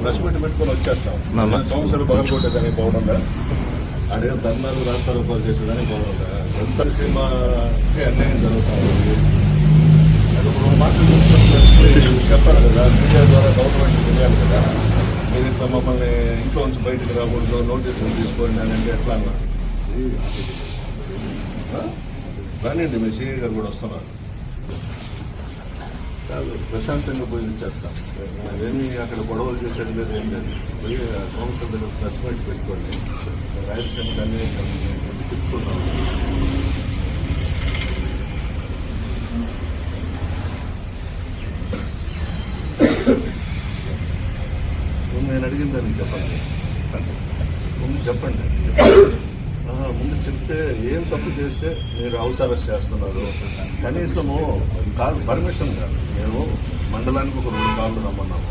Press meet పెట్టుకొని వచ్చేస్తాం. సంవత్సరాలు పగలగొట్టేదానికి పోవడంగా అదే ధర్నాలు రాస్తారోపాలు చేసేదానికి పోవడంగా ఎంత సినిమాకి అన్యాయం జరుగుతూ ఉంది. అది ఒక మాటలు చెప్పాలి కదా, మీడియా ద్వారా గవర్నమెంట్ తెలియాలి కదా. మీరు ఇట్లా మమ్మల్ని ఇంట్లో నుంచి బయటకు రాకూడదు, నోటీసులు తీసుకోండి అని అంటే ఎట్లా అన్నా రానివ్వండి. మీ సిఐ గారు కూడా వస్తున్నారు. కాదు, ప్రశాంతంగా పోయి ఇచ్చేస్తాం. అదేమి అక్కడ గొడవలు చేసేది లేదు, ఏం లేదు. పోయి కౌన్సిల్ దగ్గర ప్రెస్ మీట్ పెట్టుకోండి. రాయలసీమకి అన్యాయం చెప్పుకుంటాం. నేను అడిగిన దానికి చెప్పండి, ముందు చెప్పండి. ముందు చెప్తే ఏం తప్పు చేస్తే మీరు హౌస్ అరెస్ట్ చేస్తున్నారు. కనీసము కాదు, పర్మిషన్ కాదు. మేము మండలానికి ఒక 2 కార్లు రమ్మన్నాము.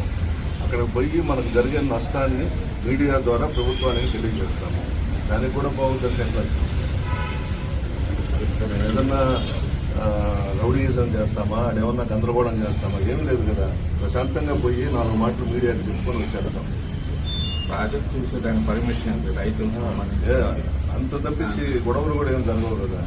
అక్కడ పోయి మనకు జరిగే నష్టాన్ని మీడియా ద్వారా ప్రభుత్వానికి తెలియజేస్తాము. దానికి కూడా బాగుంటుంది. ఎట్లా ఏదన్నా రౌడీయిజం చేస్తామా, అదేమన్నా గందరగోళం చేస్తామా? ఏం లేదు కదా. ప్రశాంతంగా పోయి 4 మాటలు మీడియాకి చెప్పుకొని వచ్చేస్తాం. ప్రాజెక్ట్ చూసే దాని పర్మిషన్ రైతులు అంత తప్పించి గొడవలు కూడా ఏం జరగవు కదా.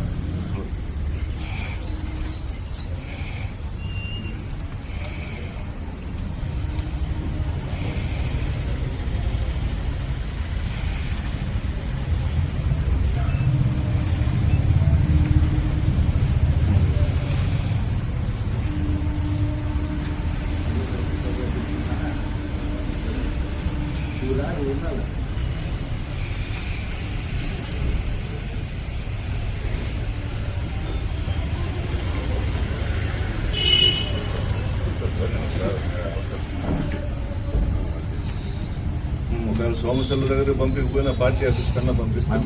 ఒకవేళ సోమశెల్ల దగ్గర పంపించకపోయినా పార్టీ ఆఫీస్ కన్నా పంపిస్తే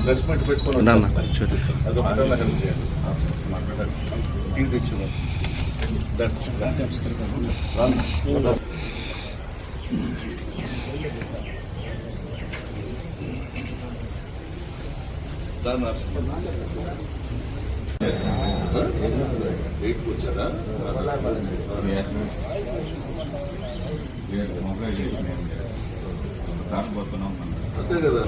ప్రెస్ మీట్ పెట్టుకుని అదొకటల్లా హెల్ప్ చేయాలి. టీ తెచ్చిన ఎయిట్కి వచ్చారా? మొబైల్ చేసి దానిపోతున్నాం అంతే కదా.